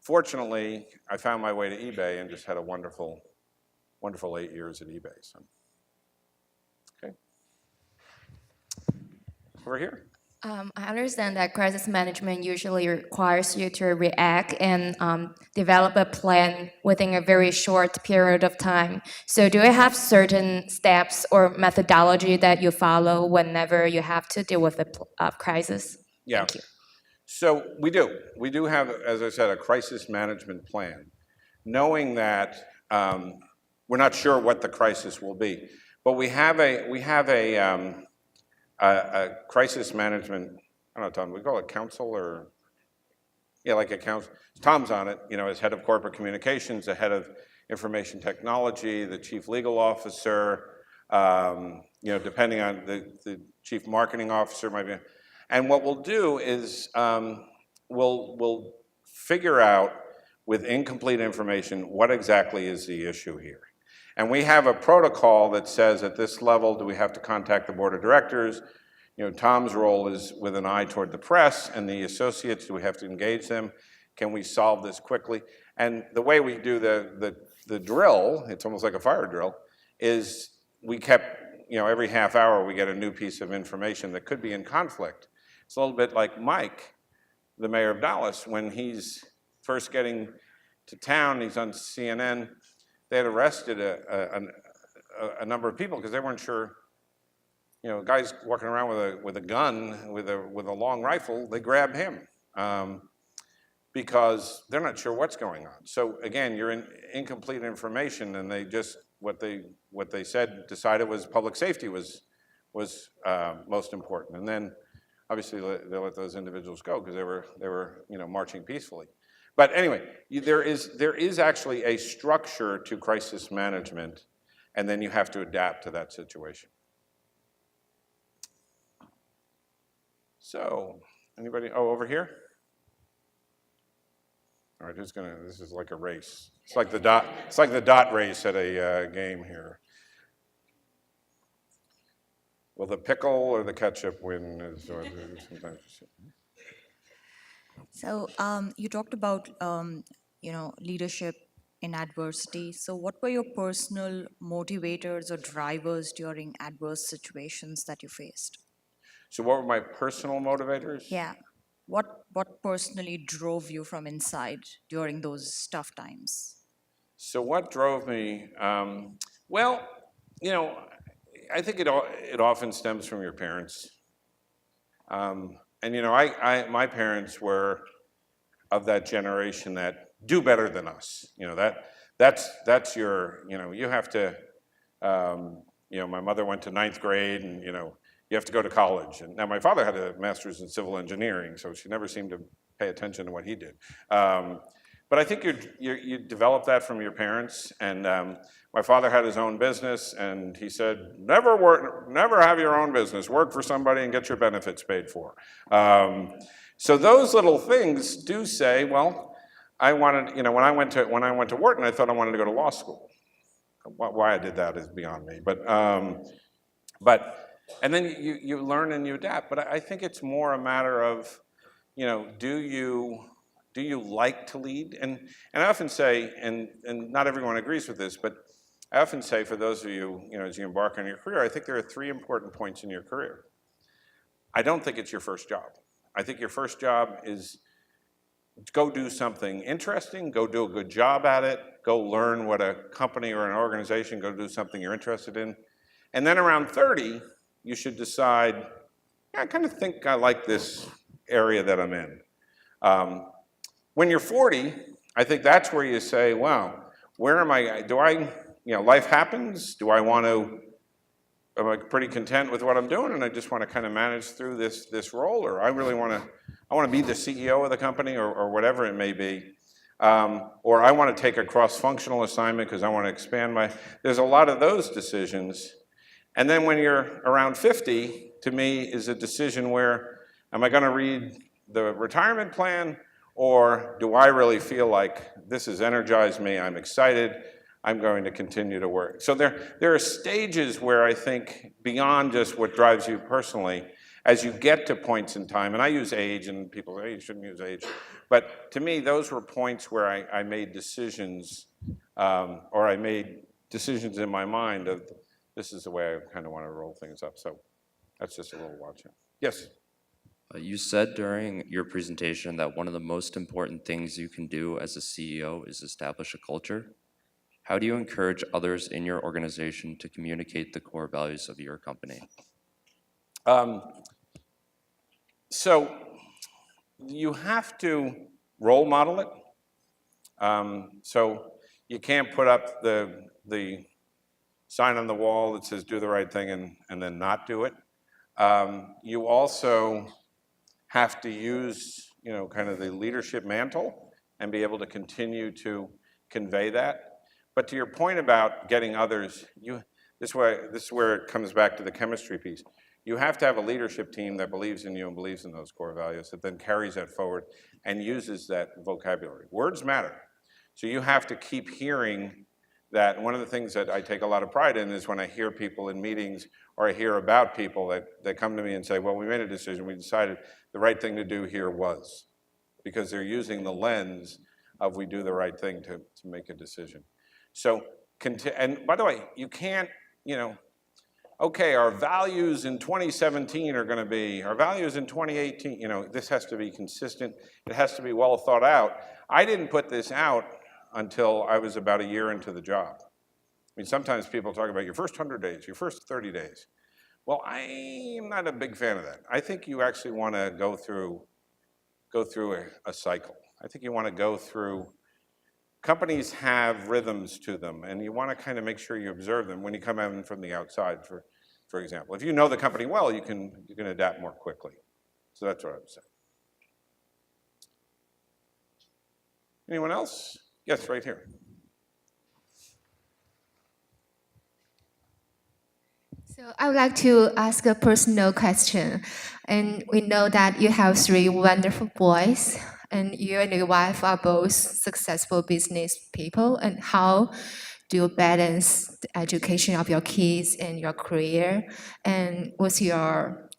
Fortunately, I found my way to eBay and just had a wonderful 8 years at eBay. So, okay. Over here. I understand that crisis management usually requires you to react and develop a plan within a very short period of time. So do you have certain steps or methodology that you follow whenever you have to deal with a crisis? Yeah. Thank you. So we do. We do have, as I said, a crisis management plan, knowing that we're not sure what the crisis will be, but we have a crisis management. I don't know, Tom. We call it council, or yeah, like a council. Tom's on it. You know, as head of corporate communications, the head of information technology, the chief legal officer. You know, depending on the chief marketing officer might be. And what we'll do is we'll figure out with incomplete information what exactly is the issue here. And we have a protocol that says at this level, do we have to contact the board of directors? You know, Tom's role is with an eye toward the press and the associates. Do we have to engage them? Can we solve this quickly? And the way we do the drill, it's almost like a fire drill, is we kept, you know, every half hour we get a new piece of information that could be in conflict. It's a little bit like Mike, the mayor of Dallas, when he's first getting to town, he's on CNN, they had arrested a number of people because they weren't sure, you know, guys walking around with a gun, with a long rifle, they grab him. because they're not sure what's going on. So again, you're in incomplete information, and they just, what they said, decided was public safety was most important. And then obviously they let those individuals go because they were marching peacefully. But anyway, there is actually a structure to crisis management, and then you have to adapt to that situation. So, anybody? Oh, over here? All right, this is like a race. It's like the dot race at a game here. Will the pickle or the ketchup win? So you talked about leadership in adversity. So what were your personal motivators or drivers during adverse situations that you faced? So what were my personal motivators? Yeah. What personally drove you from inside during those tough times? So what drove me? Well, I think it often stems from your parents. And my parents were of that generation that do better than us. That's your, you have to, my mother went to 9th grade, and you have to go to college. And now my father had a master's in civil engineering, so she never seemed to pay attention to what he did. But I think you develop that from your parents. And my father had his own business, and he said, never have your own business. Work for somebody and get your benefits paid for. So those little things do say, well, I wanted, when I went to Wharton, I thought I wanted to go to law school. Why I did that is beyond me. And then you learn and you adapt. But I think it's more a matter of, do you like to lead? And I often say, and not everyone agrees with this, but I often say for those of you, as you embark on your career, I think there are 3 important points in your career. I don't think it's your first job. I think your first job is go do something interesting, go do a good job at it, go learn what a company or an organization, go do something you're interested in. And then around 30, you should decide, I kind of think I like this area that I'm in. When you're 40, I think that's where you say, wow, where am I, life happens, am I pretty content with what I'm doing, and I just want to kind of manage through this role, or I really want to be the CEO of the company, or whatever it may be. Or I want to take a cross-functional assignment because I want to expand there's a lot of those decisions. And then when you're around 50, to me, is a decision where, am I going to read the retirement plan, or do I really feel like this has energized me, I'm excited, I'm going to continue to work? So there are stages where I think, beyond just what drives you personally, as you get to points in time, and I use age, and people say, hey, you shouldn't use age, but to me, those were points where I made decisions, or I made decisions in my mind of, this is the way I kind of want to roll things up. So that's just a little watching. Yes? You said during your presentation that one of the most important things you can do as a CEO is establish a culture. How do you encourage others in your organization to communicate the core values of your company? So you have to role model it. So you can't put up the sign on the wall that says do the right thing and then not do it. You also have to use, kind of the leadership mantle and be able to continue to convey that. But to your point about getting others, this is where it comes back to the chemistry piece. You have to have a leadership team that believes in you and believes in those core values, that then carries that forward and uses that vocabulary. Words matter. So you have to keep hearing that. One of the things that I take a lot of pride in is when I hear people in meetings, or I hear about people that come to me and say, well, we made a decision, we decided the right thing to do here was, because they're using the lens of we do the right thing to make a decision. So, and by the way, you can't, okay, our values in 2017 are going to be, our values in 2018, this has to be consistent. It has to be well thought out. I didn't put this out until I was about a year into the job. I mean, sometimes people talk about your first 100 days, your first 30 days. Well, I'm not a big fan of that. I think you actually want to go through a cycle. I think you want to go through, companies have rhythms to them, and you want to kind of make sure you observe them when you come in from the outside, for example. If you know the company well, you can adapt more quickly. So that's what I would say. Anyone else? Yes, right here. So I would like to ask a personal question. And we know that you have 3 wonderful boys, and you and your wife are both successful business people. And how do you balance the education of your kids and your career? And what's your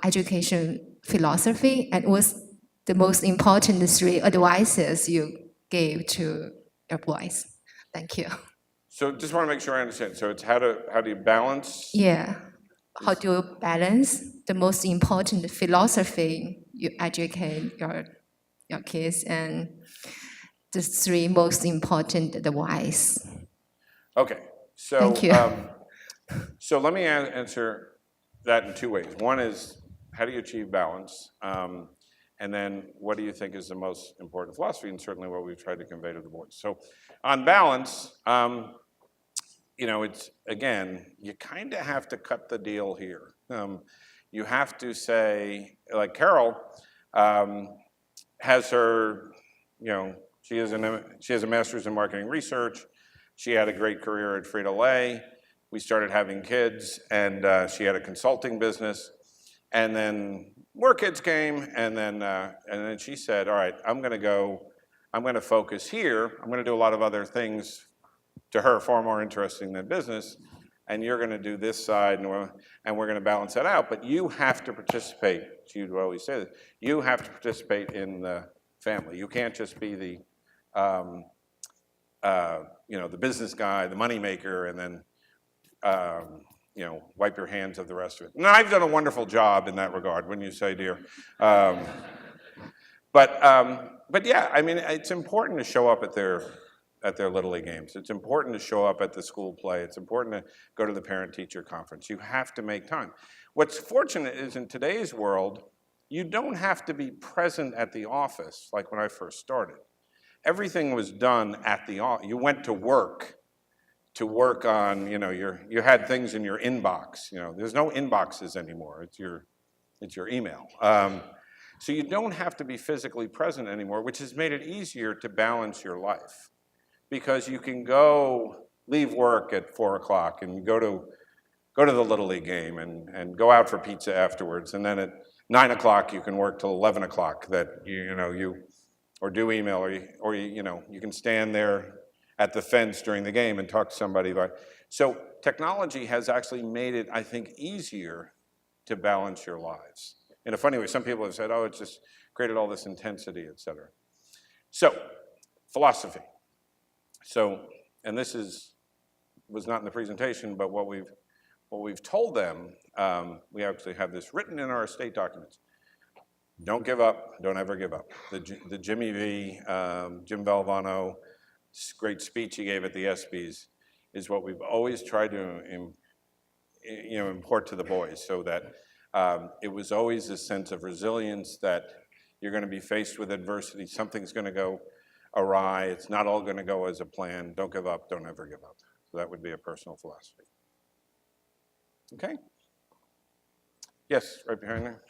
education philosophy? And what's the most important 3 advices you gave to your boys? Thank you. So just want to make sure I understand. So it's how do you balance? Yeah. How do you balance the most important philosophy you educate your kids and the 3 most important advice? Okay. So, Thank you. So let me answer that in 2 ways. One is, how do you achieve balance? And then what do you think is the most important philosophy? And certainly what we've tried to convey to the boys. So on balance, you know, it's, again, you kind of have to cut the deal here. You have to say, like Carol has her, you know, she has a master's in marketing research. She had a great career at Frito-Lay. We started having kids, and she had a consulting business. And then more kids came, and then she said, all right, I'm going to focus here. I'm going to do a lot of other things to her far more interesting than business, and you're going to do this side, and we're going to balance that out. But you have to participate. She would always say this. You have to participate in the family. You can't just be the, you know, the business guy, the money maker, and then, you know, wipe your hands of the rest of it. And I've done a wonderful job in that regard, wouldn't you say, dear? But yeah, I mean, it's important to show up at their Little League games. It's important to show up at the school play. It's important to go to the parent-teacher conference. You have to make time. What's fortunate is in today's world, you don't have to be present at the office like when I first started. Everything was done at the office. You went to work on, you know, you had things in your inbox. You know, there's no inboxes anymore. It's your email. So you don't have to be physically present anymore, which has made it easier to balance your life. Because you can leave work at 4 o'clock and go to the Little League game and go out for pizza afterwards, and then at 9 o'clock you can work till 11 o'clock or do email, or you can stand there at the fence during the game and talk to somebody. So technology has actually made it, I think, easier to balance your lives. In a funny way, some people have said, oh, it's just created all this intensity, et cetera. So, philosophy. So, and this was not in the presentation, but what we've told them, we actually have this written in our estate documents. Don't give up, don't ever give up. The Jimmy V, Jim Valvano, great speech he gave at the ESPYs is what we've always tried to import to the boys, so that it was always this sense of resilience that you're going to be faced with adversity, something's going to go awry, it's not all going to go as a plan, don't give up, don't ever give up. So that would be a personal philosophy. Okay? Yes, right behind there.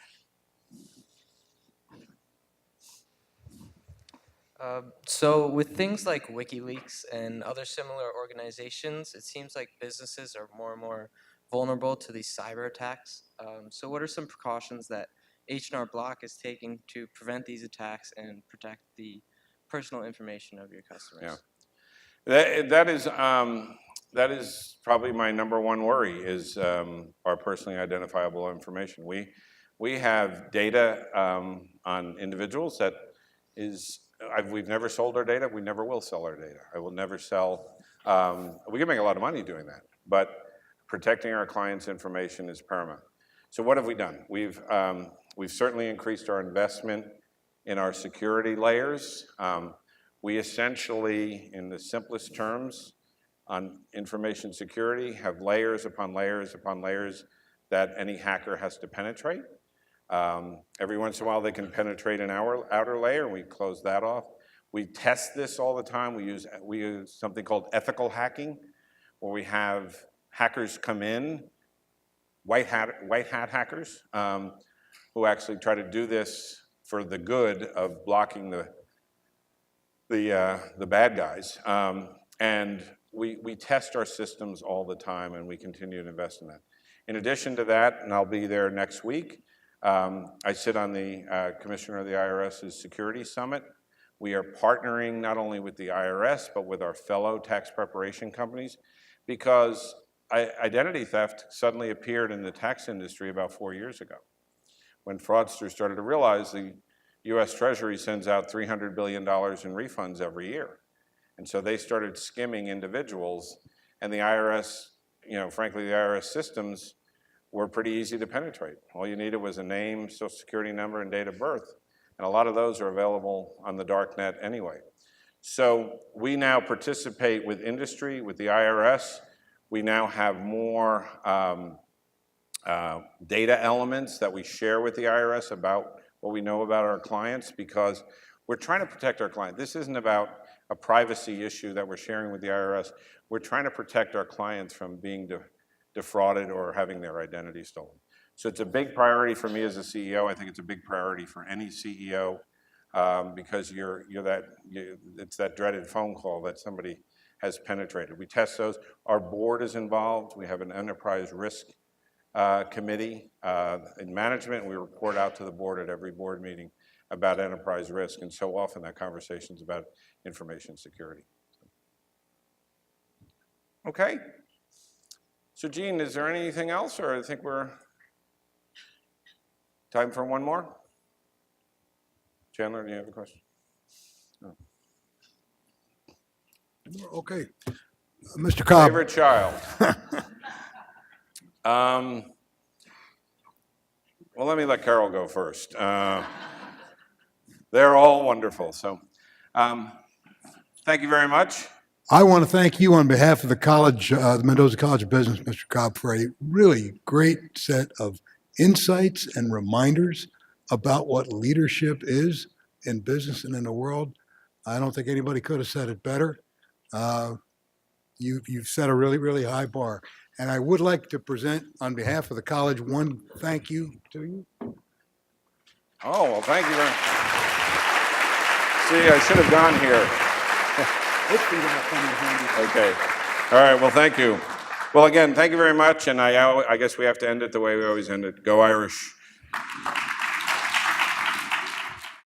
So with things like WikiLeaks and other similar organizations, it seems like businesses are more and more vulnerable to these cyber attacks. So what are some precautions that H&R Block is taking to prevent these attacks and protect the personal information of your customers? Yeah, that is probably my number one worry is our personally identifiable information. We have data on individuals that we've never sold our data. We never will sell our data. I will never sell. We can make a lot of money doing that, but protecting our clients' information is paramount. So what have we done? We've certainly increased our investment in our security layers. We essentially, in the simplest terms, on information security, have layers upon layers upon layers that any hacker has to penetrate. Every once in a while they can penetrate an outer layer, and we close that off. We test this all the time. We use something called ethical hacking, where we have hackers come in, white hat hackers, who actually try to do this for the good of blocking the bad guys. And we test our systems all the time, and we continue to invest in that. In addition to that, and I'll be there next week, I sit on the Commissioner of the IRS's Security Summit. We are partnering not only with the IRS, but with our fellow tax preparation companies, because identity theft suddenly appeared in the tax industry about 4 years ago, when fraudsters started to realize the US Treasury sends out $300 billion in refunds every year. And so they started skimming individuals, and the IRS, frankly, the IRS systems were pretty easy to penetrate. All you needed was a name, social security number, and date of birth. And a lot of those are available on the dark net anyway. So we now participate with industry, with the IRS. We now have more data elements that we share with the IRS about what we know about our clients, because we're trying to protect our client. This isn't about a privacy issue that we're sharing with the IRS. We're trying to protect our clients from being defrauded or having their identity stolen. So it's a big priority for me as a CEO. I think it's a big priority for any CEO, because it's that dreaded phone call that somebody has penetrated. We test those. Our board is involved. We have an enterprise risk committee in management. We report out to the board at every board meeting about enterprise risk, and so often that conversation is about information security. Okay. So Gene, is there anything else, or I think we're time for one more? Chandler, do you have a question? No. Okay. Mr. Cobb. Favorite child? Well, let me let Carol go first. They're all wonderful. So thank you very much. I want to thank you on behalf of the college, the Mendoza College of Business, Mr. Cobb, for a really great set of insights and reminders about what leadership is in business and in the world. I don't think anybody could have said it better. You've set a really, really high bar. And I would like to present, on behalf of the college, one thank you to you. Oh, well, thank you very much. See, I should have gone here. Okay. All right, well, thank you. Well, again, thank you very much. And I guess we have to end it the way we always end it. Go Irish.